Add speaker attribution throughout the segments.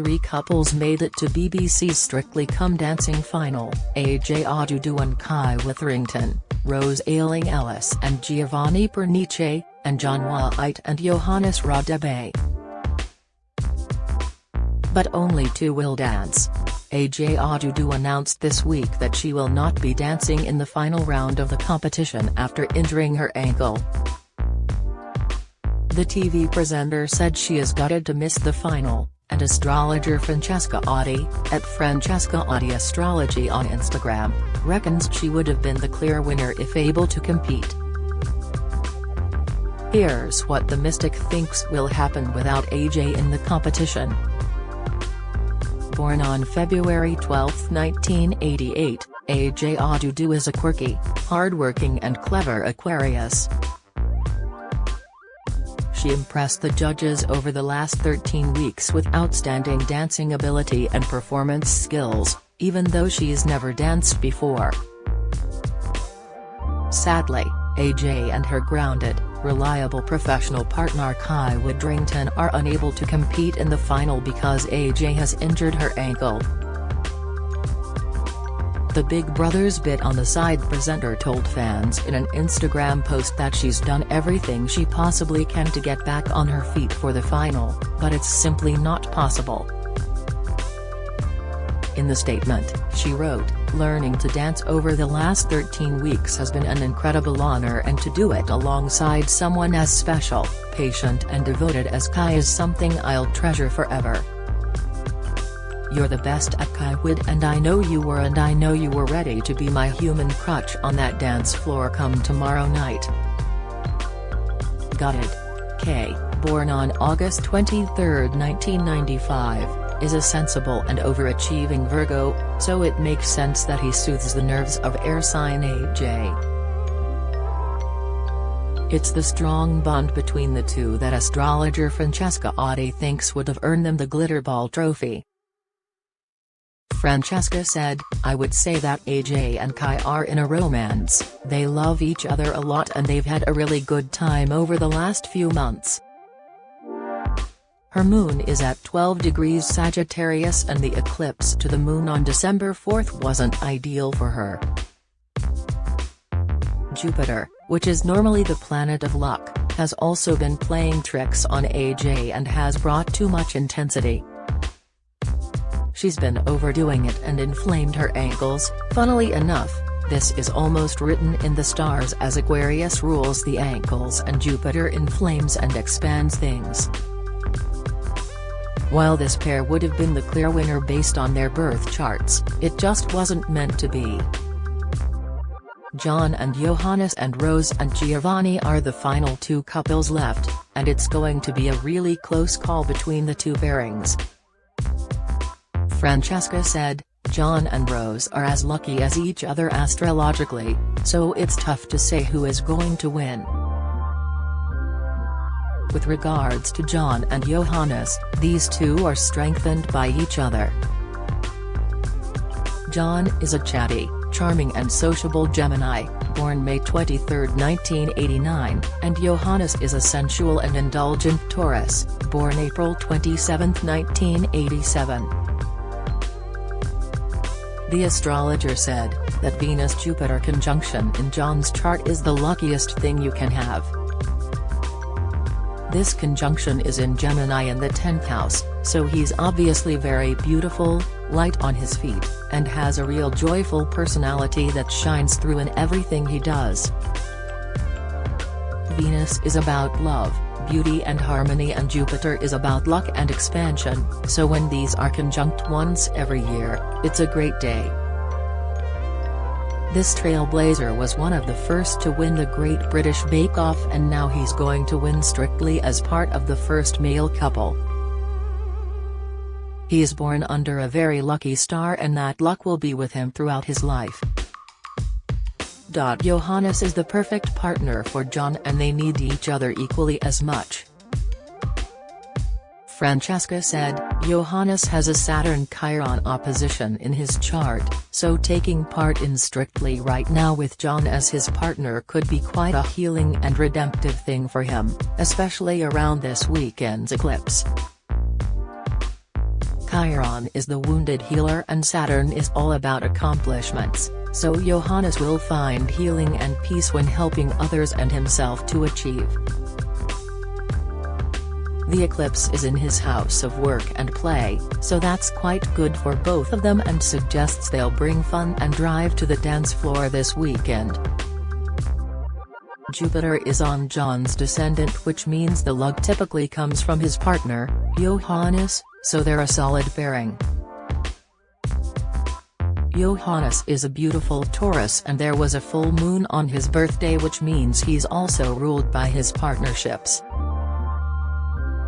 Speaker 1: three couples made it to BBC's Strictly Come Dancing final: AJ Odudu and Kai Witherington, Rose Ayling-Ellis and Giovanni Pernice, and John White and Johannes Radebe. But only two will dance. AJ Odudu announced this week that she will not be dancing in the final round of the competition after injuring her ankle. The TV presenter said she is gutted to miss the final, and astrologer Francesca Audi, at Francesca Audi Astrology on Instagram, reckons she would have been the clear winner if able to compete. Here's what the mystic thinks will happen without AJ in the competition. Born on February 12, 1988, AJ Odudu is a quirky, hardworking and clever Aquarius. She impressed the judges over the last 13 weeks with outstanding dancing ability and performance skills, even though she's never danced before. Sadly, AJ and her grounded, reliable professional partner Kai Witherington are unable to compete in the final because AJ has injured her ankle. The Big Brother's bit on the side presenter told fans in an Instagram post that she's done everything she possibly can to get back on her feet for the final, but it's simply not possible. In the statement, she wrote, "Learning to dance over the last 13 weeks has been an incredible honor, and to do it alongside someone as special, patient and devoted as Kai is something I'll treasure forever. You're the best at Kai Wid, and I know you were, and I know you were ready to be my human crutch on that dance floor come tomorrow night." Gutted. K, born on August 23, 1995, is a sensible and overachieving Virgo, so it makes sense that he soothes the nerves of air sign AJ. It's the strong bond between the two that astrologer Francesca Audi thinks would have earned them the Glitterball trophy. Francesca said, "I would say that AJ and Kai are in a romance, they love each other a lot and they've had a really good time over the last few months." Her moon is at 12 degrees Sagittarius, and the eclipse to the moon on December 4 wasn't ideal for her. Jupiter, which is normally the planet of luck, has also been playing tricks on AJ and has brought too much intensity. She's been overdoing it and inflamed her ankles. Funnily enough, this is almost written in the stars, as Aquarius rules the ankles and Jupiter inflames and expands things. While this pair would have been the clear winner based on their birth charts, it just wasn't meant to be. John and Johannes and Rose and Giovanni are the final two couples left, and it's going to be a really close call between the two pairings. Francesca said, "John and Rose are as lucky as each other astrologically, so it's tough to say who is going to win." With regards to John and Johannes, these two are strengthened by each other. John is a chatty, charming and sociable Gemini, born May 23, 1989, and Johannes is a sensual and indulgent Taurus, born April 27, 1987. The astrologer said that Venus-Jupiter conjunction in John's chart is the luckiest thing you can have. This conjunction is in Gemini in the 10th house, so he's obviously very beautiful, light on his feet, and has a real joyful personality that shines through in everything he does. Venus is about love, beauty and harmony, and Jupiter is about luck and expansion, so when these are conjunct once every year, it's a great day. This trailblazer was one of the first to win the Great British Bake Off, and now he's going to win Strictly as part of the first male couple. He is born under a very lucky star, and that luck will be with him throughout his life. Johannes is the perfect partner for John, and they need each other equally as much. Francesca said, "Johannes has a Saturn-Chiron opposition in his chart, so taking part in Strictly right now with John as his partner could be quite a healing and redemptive thing for him, especially around this weekend's eclipse." Chiron is the wounded healer and Saturn is all about accomplishments, so Johannes will find healing and peace when helping others and himself to achieve. The eclipse is in his house of work and play, so that's quite good for both of them and suggests they'll bring fun and drive to the dance floor this weekend. Jupiter is on John's descendant, which means the luck typically comes from his partner, Johannes, so they're a solid pairing. Johannes is a beautiful Taurus and there was a full moon on his birthday, which means he's also ruled by his partnerships.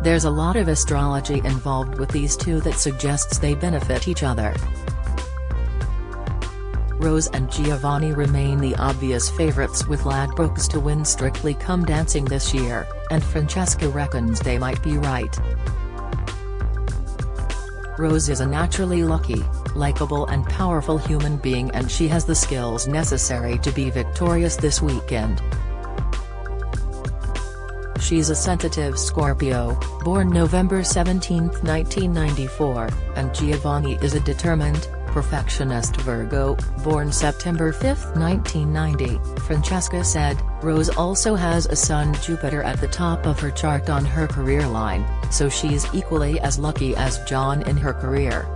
Speaker 1: There's a lot of astrology involved with these two that suggests they benefit each other. Rose and Giovanni remain the obvious favorites with Ladbrokes to win Strictly Come Dancing this year, and Francesca reckons they might be right. Rose is a naturally lucky, likable and powerful human being and she has the skills necessary to be victorious this weekend. She's a sensitive Scorpio, born November 17, 1994, and Giovanni is a determined, perfectionist Virgo, born September 5, 1990, Francesca said. Rose also has a Sun Jupiter at the top of her chart on her career line, so she's equally as lucky as John in her career.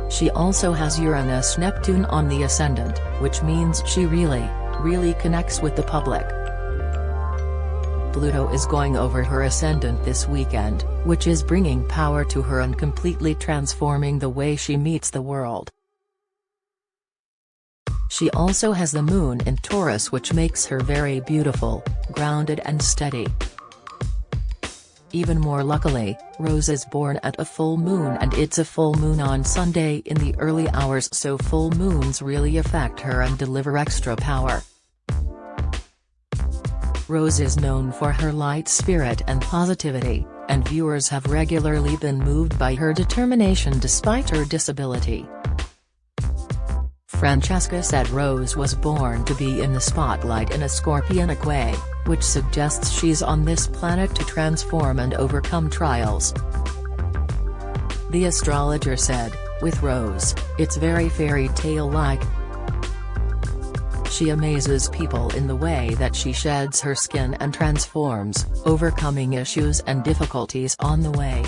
Speaker 1: She also has Uranus Neptune on the ascendant, which means she really connects with the public. Pluto is going over her ascendant this weekend, which is bringing power to her and completely transforming the way she meets the world. She also has the moon in Taurus, which makes her very beautiful, grounded and steady. Even more luckily, Rose is born at a full moon and it's a full moon on Sunday in the early hours, so full moons really affect her and deliver extra power. Rose is known for her light spirit and positivity, and viewers have regularly been moved by her determination despite her disability. Francesca said Rose was born to be in the spotlight in a Scorpionic way, which suggests she's on this planet to transform and overcome trials. The astrologer said, with Rose, it's very fairy tale-like. She amazes people in the way that she sheds her skin and transforms, overcoming issues and difficulties on the way.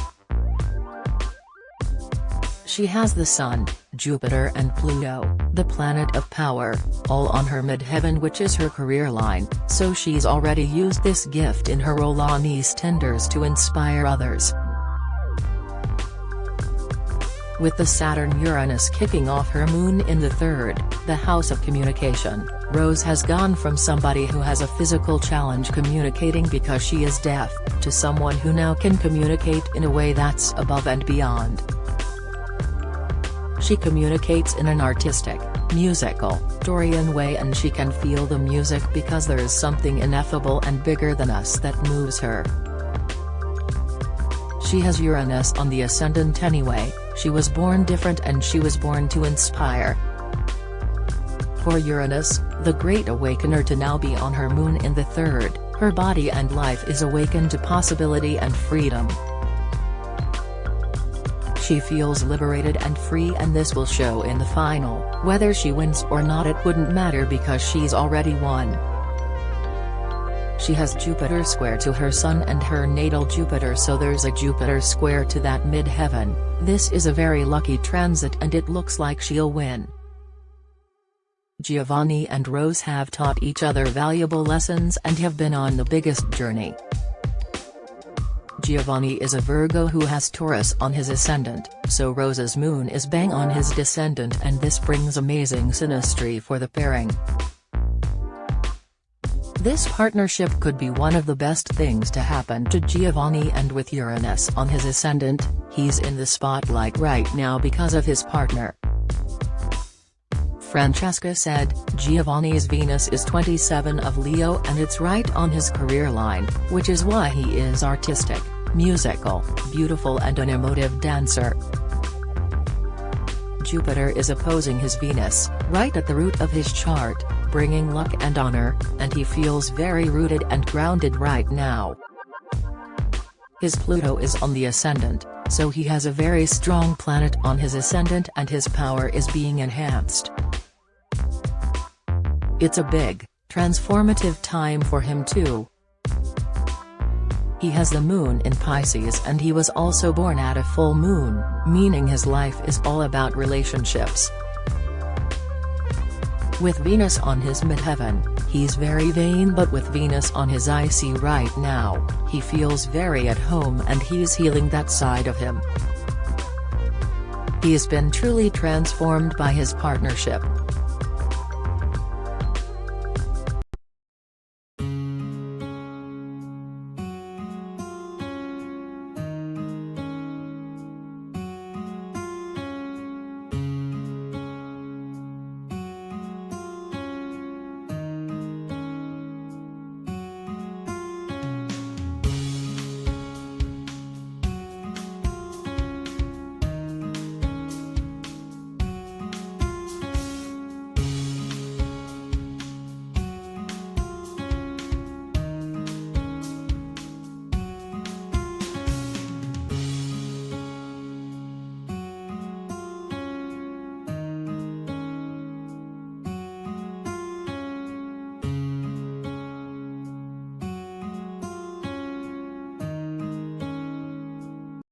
Speaker 1: She has the Sun, Jupiter and Pluto, the planet of power, all on her midheaven, which is her career line, so she's already used this gift in her role on EastEnders to inspire others. With the Saturn-Uranus kicking off her moon in the third, the house of communication, Rose has gone from somebody who has a physical challenge communicating because she is deaf, to someone who now can communicate in a way that's above and beyond. She communicates in an artistic, musical, Dorian way, and she can feel the music because there is something ineffable and bigger than us that moves her. She has Uranus on the ascendant anyway. She was born different and she was born to inspire. For Uranus, the Great Awakener, to now be on her moon in the third, her body and life is awakened to possibility and freedom. She feels liberated and free, and this will show in the final. Whether she wins or not, it wouldn't matter because she's already won. She has Jupiter square to her Sun and her natal Jupiter, so there's a Jupiter square to that midheaven. This is a very lucky transit and it looks like she'll win. Giovanni and Rose have taught each other valuable lessons and have been on the biggest journey. Giovanni is a Virgo who has Taurus on his ascendant, so Rose's moon is bang on his descendant, and this brings amazing synastry for the pairing. This partnership could be one of the best things to happen to Giovanni, and with Uranus on his ascendant, he's in the spotlight right now because of his partner. Francesca said, Giovanni's Venus is 27 of Leo and it's right on his career line, which is why he is artistic, musical, beautiful and an emotive dancer. Jupiter is opposing his Venus, right at the root of his chart, bringing luck and honor, and he feels very rooted and grounded right now. His Pluto is on the ascendant, so he has a very strong planet on his ascendant and his power is being enhanced. It's a big, transformative time for him too. He has the moon in Pisces and he was also born at a full moon, meaning his life is all about relationships. With Venus on his midheaven, he's very vain, but with Venus on his IC right now, he feels very at home and he's healing that side of him. He has been truly transformed by his partnership.